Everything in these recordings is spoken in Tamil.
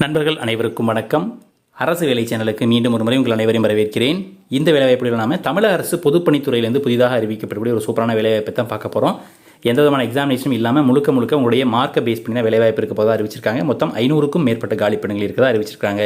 நண்பர்கள் அனைவருக்கும் வணக்கம். அரசு வேலை சேனலுக்கு மீண்டும் ஒரு முறை உங்கள் அனைவரையும் வரவேற்கிறேன். இந்த வேலைவாய்ப்புகள் நாம தமிழக அரசு பொதுப்பணித்துறையிலிருந்து புதிதாக அறிவிக்கப்படக்கூடிய ஒரு சூப்பரான வேலைவாய்ப்பை தான் பார்க்க போகிறோம். எந்த விதமான எக்ஸாமினேஷனும் இல்லாமல் முழுக்க உங்களுடைய மார்க்கை பேஸ் பண்ணி தான் வேலைவாய்ப்பு இருக்க போதாக அறிவிச்சிருக்காங்க. மொத்தம் 500க்கும் மேற்பட்ட காலிப்பணிகள் இருக்கதா அறிவிச்சிருக்காங்க.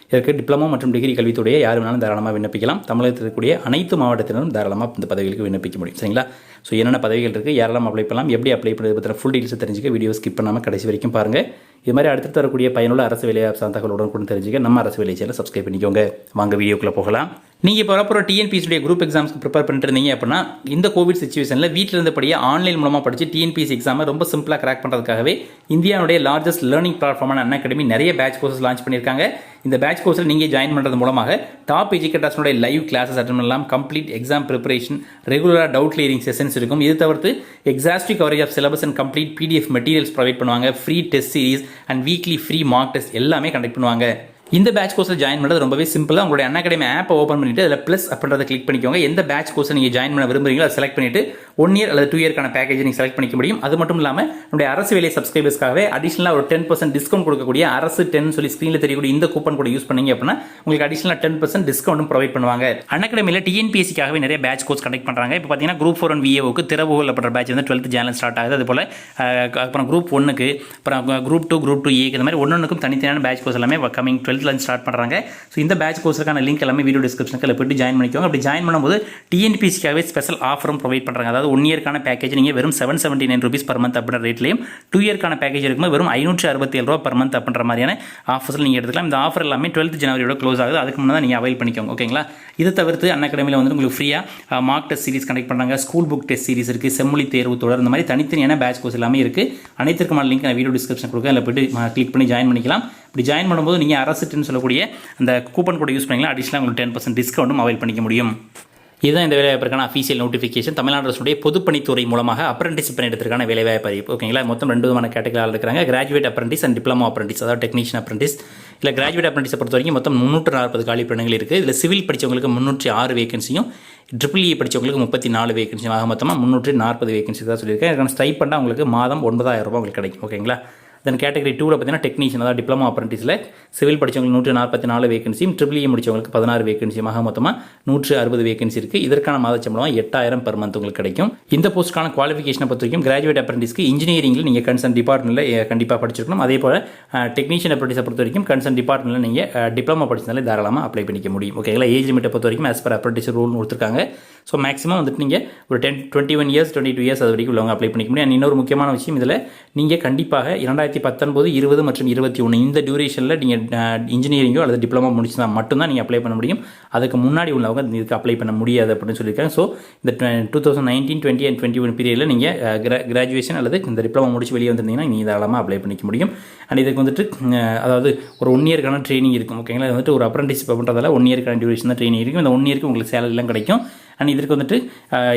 இதற்கு டிப்ளமோ மற்றும் டிகிரி கல்வித்துறையை யார் வேணாலும் தாராளமாக விண்ணப்பிக்கலாம். தமிழகத்தில் இருக்கக்கூடிய அனைத்து மாவட்டத்தினரும் தாராளமாக இந்த பதவிகளுக்கு விண்ணப்பிக்க முடியும். சரிங்களா? ஸோ என்னென்ன பதவிகள் இருக்குது, யாரெல்லாம் அப்ளை பண்ணலாம், எப்படி அப்ளை பண்ணுறது பற்றின ஃபுல் டீல்ஸ் தெரிஞ்சுக்க வீடியோ ஸ்கிப் பண்ணாமல் கடைசி வரைக்கும் பாருங்கள். இது மாதிரி அடுத்து வரக்கூடிய பயனுள்ள அரசு வேலைவாய்ப்பு சார்ந்த தகவலுடன் கூட தெரிஞ்சுக்க நம்ம அரசு வேலை சேனலை சப்ஸ்கிரைப் பண்ணிக்கோங்க. வாங்க வீடியோக்குள்ளே போகலாம். நீங்கள் இப்போ வரப்போகிற டிஎன்பிஎஸ்சி குரூப் எக்ஸாம்ஸ்க்கு ப்ரிப்பேர் பண்ணிட்டு இருந்தீங்க அப்படின்னா இந்த கோவிட் சுச்சுவேஷனில் வீட்டில் இருந்தபடியே ஆன்லைன் மூலமாக படித்து டிஎன்பிஎஸ்சி எக்ஸாமை ரொம்ப சிம்பிளாக கிராக் பண்ணுறதுக்காகவே இந்தியாவுடைய லார்ஜஸ்ட் லேர்னிங் பிளாட்ஃபார்மான அகாடமி நிறைய பேட்ச் கோர்சஸ் லான்ச் பண்ணியிருக்காங்க. இந்த பேட்ச் கோர்ஸில் நீங்கள் ஜாயின் பண்ணுறது மூலமாக டாப் எஜுகேட்டர்ஸோட லைவ் கிளாஸஸ் அட்டெண்ட் பண்ணலாம். கம்ப்ளீட் எக்ஸாம் ப்ரிப்பரேஷன், ரெகுலராக டவுட் கிளியரிங் செஷன்ஸ் இருக்கும். இது தவிர்த்து exhaustive coverage of syllabus and complete PDF materials provide பண்ணுவாங்க. Free test series and weekly free mock test எல்லாமே கண்டக்ட் பண்ணுவாங்க. இந்த பேட்ச் கோர்ஸில் ஜாயின் பண்ணுறது ரொம்பவே சிம்பிளாக உங்களுடைய அகாடமி ஆப்பை ஓப்பன் பண்ணிட்டு அதில் ப்ளஸ் அப்படின்றத கிளிக் பண்ணிக்கோங்க. எந்த பேட்ச் கோர்ஸை நீங்கள் ஜாயின் பண்ண விரும்புறீங்களோ அதை செலக்ட் பண்ணிட்டு 1 இயர் அல்லது 2 இயர்க்கான பேக்கேஜ் நீங்கள் செலக்ட் பண்ணிக்க முடியும். அது மட்டும் இல்லாமல் நம்முடைய அரசு வேலை சப்ஸ்கிரைபர்ஸ்க்காகவே அடிஷனலாக ஒரு 10% டிஸ்கவுண்ட் கொடுக்கக்கூடிய அரசு 10 சொல்லி ஸ்க்ரீனில் தெரியக்கூடிய இந்த கூப்பன் கூட யூஸ் பண்ணீங்க அப்படின்னா உங்களுக்கு அடிஷனலாக 10% டிஸ்கவுண்ட்டும் ப்ரொவைட் பண்ணுவாங்க. அகாடமியில் டிஎன்பிஎஸ்சிக்காகவே நிறைய பேட்ச் கோர்ஸ் கண்டக்ட் பண்ணுறாங்க. இப்போ பார்த்தீங்கன்னா குரூப் 4 and VAOக்கு திறவுகோல் அப்படின்ற பேட்ச் வந்து 12th ஜான்வரி ஸ்டார்ட் ஆகுது. அதுபோல் அப்புறம் குரூப் 1க்கு, அப்புறம் குரூப் 2, குரூப் 2A இந்த மாதிரி ஒன்னொன்றுக்கும் தனித்தனியான பேட்ச் கோர்ஸ் எல்லாமே கமிங் 12th ஸ்டார்ட் பண்ணுறாங்க. ஸோ இந்த பேட்ச் கோர்ஸுக்கான லிங்க் எல்லாமே வீடியோ டிஸ்கிரிப்ஷனுக்கு போய்ட்டு ஜாயின் பண்ணிக்கோங்க. அப்படி ஜாயின் பண்ணும்போது டிஎன்பிஎஸ்சிக்காகவே ஸ்பெஷல் ஆஃபரும் ப்ரொவைட் பண்ணுறாங்க. அதாவது 1 இயர்க்கான பேக்கேஜ் நீங்கள் வெறும் 779 rupees per month அப்படின்ற ரேட்லையும், 2 இயர்க்கான பேக்கேஜ் இருக்கும்போது வெறும் 567 ரூபா per month அப்படின்ற மாதிரியான ஆஃபர்ஸில் நீங்கள் எடுத்துக்கலாம். இந்த ஆஃபர் எல்லாமே 12th ஜனவரியோட க்ளோஸ் ஆகுது. அதுக்கு முன்னாடி நீங்கள் அவைல் பண்ணிக்கோங்க. ஓகேங்களா? இதை தவிர்த்து அகாடமியில் வந்து உங்களுக்கு ஃப்ரீயாக மார்க் டெஸ்ட் சீரிஸ் கண்டக்ட் பண்ணுறாங்க. ஸ்கூல் புக் டெஸ்ட் சீரிஸ் இருக்குது. செம்மொழி தேர்வு தொடர், இந்த மாதிரி தனித்தனியான பேட்ச் கோர்ஸ் எல்லாமே இருக்குது. அனைத்திற்குமான லிங்க் நான் வீடியோ டிஸ்கிரிப்ஷன் கொடுக்க அதில் போய்ட்டு கிளிக் பண்ணி ஜாயின் பண்ணிக்கலாம். இப்படி ஜாயின் பண்ணும்போது நீங்கள் அரசுன்னு சொல்லக்கூடிய அந்த கூப்பன் கூட யூஸ் பண்ணிக்கலாம். அடிஷனலாக உங்களுக்கு 10% டிஸ்கவுண்ட்டும் அவைல் பண்ணிக்க முடியும். இதுதான் இந்த வேலைவாய்ப்பிற்கான அஃபீஷியல் நோட்டிஃபிகேஷன். தமிழ்நாடு அரசுடைய பொதுப்பணித்துறை மூலமாக அப்ரண்டிஸ்ஷிப் பண்ணிடுறதுக்கான வேலைவாய்ப்பு அறிவிப்பு. ஓகேங்களா? மொத்தம் 2 விதமான கேட்டகரியில் இருக்கிறாங்க. Graduate apprentice and diploma apprentice, அதாவது டெக்னீஷியன் அப்ரண்டிஸ். இல்லை கிராஜுவேட் அப்ரண்டிஸை பொறுத்த வரைக்கும் மொத்தம் 340 காலி பணிகள் இருக்குது. இதில் சிவில் படித்தவங்களுக்கு 306 வேகன்சியும், EEE படித்தவங்களுக்கு 34 வேகன்சியும், ஆக மொத்தமாக 340 வேகன்சி தான் சொல்லியிருக்கேன். இதுக்கான ஸ்டைப்பண்டாக உங்களுக்கு மாதம் 9000 ரூபாய் உங்களுக்கு கிடைக்கும். ஓகேங்களா? தென் கேட்டகரி 2ல பார்த்தீங்கன்னா டெக்னீஷியன், அதாவது டிப்ளமோ அப்ரண்டிஸில் சிவில் படித்தவங்களுக்கு 144 வேகன்சியும், EEE முடித்தவங்களுக்கு 16 வேகன்சியும், ஆக மொத்தமாக 160 வேகன்சி இருக்குது. இதற்கான மாத சம்பளம் 8000 per month உங்களுக்கு கிடைக்கும். இந்த போஸ்ட்டுக்கான குவாலிஃபிகேஷனை பொறுத்த வரைக்கும் கிராஜுவேட் அப்ரண்டிஸ்க்கு இன்ஜினியரிங்கில் நீங்கள் கன்சர்ன் டிபார்ட்மெண்ட்டில் கண்டிப்பாக படிச்சிருக்கணும். அதே போல் டெக்னீஷியன் அப்ரண்டிஸை பொறுத்த வரைக்கும் கன்சர்ன் டிபார்ட்மெண்ட்டில் நீங்கள் டிப்ளமோ படிச்சதாலே தாராளமாக அப்ளை பண்ணிக்க முடியும். ஓகேங்களா? ஏஜ் லிமிட்டை பொறுத்த வரைக்கும் ஆஸ் பர் அப்ரண்டிஸ் ரூல் கொடுத்துருக்காங்க. ஸோ மேக்ஸிமம் வந்துட்டு நீங்கள் ஒரு 21 இயர்ஸ் 22 இயர்ஸ் அது வரைக்கும் உள்ளவங்க அப்ளை பண்ணிக்க முடியும். இன்னொரு முக்கியமான விஷயம், இதில் நீங்கள் கண்டிப்பாக 2019, 20 மற்றும் 21 இந்த டியூரேஷனில் நீங்கள் இன்ஜினியரிங்கோ அல்லது டிப்ளமோ முடிச்சுதான் மட்டும்தான் நீங்கள் அப்ளை பண்ண முடியும். அதுக்கு முன்னாடி உள்ளவங்க இதுக்கு அப்ளை பண்ண முடியாது அப்படின்னு சொல்லியிருக்காங்க. ஸோ இந்த 2019, 20 and 21 பீரியடில் நீங்கள் கிராஜுவேஷன் அல்லது இந்த டிப்ளமோ முடிச்சு வெளியே வந்திருந்தீங்கன்னா நீங்கள் தாராளமாக அப்ளை பண்ணிக்க முடியும். அண்ட் இதுக்கு வந்துட்டு அதாவது ஒரு 1 இயர்க்கான ட்ரைனிங் இருக்கும். ஓகேங்களா? இது வந்துட்டு ஒரு அப்ரண்டிஸ்ஷிப் பண்ணுறதால 1 இயர்க்கான டியூரேஷன் தான் ட்ரைனிங் இருக்கும். இந்த 1 இயருக்கு உங்களுக்கு சேலரிலாம் கிடைக்கும். அண்ட் இதற்கு வந்துட்டு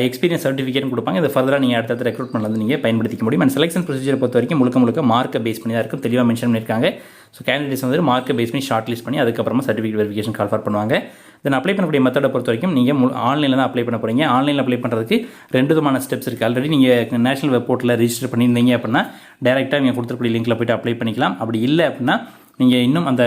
எக்ஸ்பீரியன்ஸ் சர்டிஃபிகேட்டும் கொடுப்பாங்க. இதை ஃபர்தராக நீங்கள் அடுத்த ரெக்ரூட்மெண்ட் வந்து நீங்கள் பயன்படுத்திக்க முடியும். அண்ட் செலெக்ஷன் ப்ரொசீஜரை பொறுத்த வரைக்கும் முழுக்க மார்க்கை பேஸ் பண்ணி தான் இருக்கும். தெளிவாக மென்ஷன் பண்ணியிருக்காங்க. ஸோ கேண்டிடேட்ஸ் வந்து மார்க்கை பேஸ் பண்ணி ஷார்ட் லிஸ்ட் பண்ணி அதுக்கப்புறமா சர்டிஃபிகேட் வெரிஃபிகேஷன் கால்ஃபார் பண்ணுவாங்க. தென் அப்ளை பண்ணக்கூடிய மெத்தடை பொறுத்த வரைக்கும் நீங்கள் ஆன்லைனில் தான் அப்ளை பண்ண போகிறீங்க. ஆன்லைனில் அப்ளை பண்ணுறதுக்கு 2 விதமான ஸ்டெப்ஸ் இருக்குது. ஆல்ரெடி நீங்கள் நேஷனல் வெப் போர்ட்டலில் ரெஜிஸ்டர் பண்ணியிருந்தீங்க அப்படின்னா டேரெக்டாக நீங்கள் கொடுத்துருக்கூடிய லிங்க்கில் போய்ட்டு அப்ளை பண்ணிக்கலாம். அப்படி இல்லை அப்படின்னா நீங்கள் இன்னும் அந்த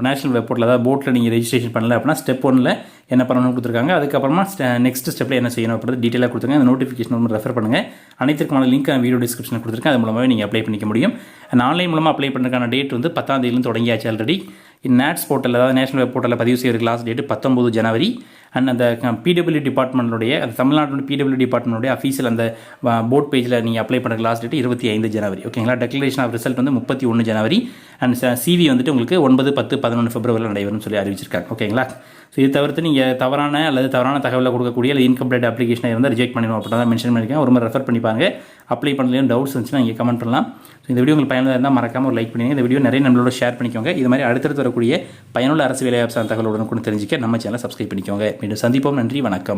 நேஷனல் வெப் போர்ட்டில், அதாவது போர்ட்டில் நீங்கள் ரெஜிஸ்ட்ரேஷன் பண்ணல அப்படின்னா ஸ்டெப் 1ல் என்ன பண்ணணும்னு கொடுத்துருக்காங்க. அதுக்கப்புறமா நெக்ஸ்ட் ஸ்டெப்பில் என்ன செய்யணும் அப்படின்றது டீட்டெயிலாக கொடுத்துருங்க. அந்த நோட்டிஃபிகேஷன் ரெஃபர் பண்ணுங்கள். அனைத்திற்குமான லிங்க் வீடியோ டிஸ்கிரிப்ஷனில் கொடுத்துருக்கேன். அது மூலமாகவே நீங்கள் அப்ளை பண்ணிக்க முடியும். அண்ட் ஆன்லைன் மூலமாக அப்ளை பண்ணுறதுக்கான டேட் வந்து 10ஆம் தேதியிலிருந்து தொடங்கியாச்சு ஆல்ரெடி. நேட்ஸ் போர்ட்டல், அதாவது நேஷனல் வெப் போர்ட்டலில் பதிவு செய்கிற லாஸ்ட் டேட்டு 19 ஜனவரி. அண்ட் அந்த பிடபிள்யூ டிபார்ட்மெண்ட்டுடைய, அந்த தமிழ்நாடு பிடபிள்யூ டிபார்ட்மெண்ட்டுடைய அஃபீஷியல் அந்த போர்ட் பேஜில் நீங்கள் அப்ளை பண்ணுற லாஸ்ட் டேட்டு 25 ஜனவரி. ஓகேங்களா? டெக்ளரேஷன் ஆஃப் ரிசல்ட் வந்து 31 ஜனவரி. அண்ட் சிவி வந்துட்டு உங்களுக்கு 9, 10, 11 பிப்ரவரியில் நடைபெறும்னு சொல்லி அறிவிச்சிருக்காங்க. ஓகேங்களா? ஸோ இது தவிர்த்து நீங்கள் தவறான தகவலை கொடுக்கக்கூடிய அல்லது இன்கம்ப்ளீட் அப்ளிகேஷனை இருந்தால் ரிஜெக்ட் பண்ணிடுவோம் அப்படின்னு தான் மென்ஷன் பண்ணியிருக்கேன். ஒரு மாதிரி ரெஃபர் பண்ணிப்பாங்க. அப்ளை பண்ணலையும் டவுட்ஸ் இருந்துச்சுன்னா நீங்கள் கமெண்ட் பண்ணலாம். ஸோ இந்த வீடியோ உங்களுக்கு பயனுள்ளதாக இருந்தால் மறக்காமல் ஒரு லைக் பண்ணுங்க. இந்த வீடியோ நிறைய நம்மளோட ஷேர் பண்ணிக்கோங்க. இது மாதிரி அடுத்தடுத்து வரக்கூடிய பயனுள்ள அரசு வேலைவாய்ப்பு சார்ந்த தகவலுடன் கூட தெரிஞ்சுக்க நம்ம சேனலை சப்ஸ்கிரைப் பண்ணிக்கோங்க. மீண்டும் சந்திப்போம். நன்றி, வணக்கம்.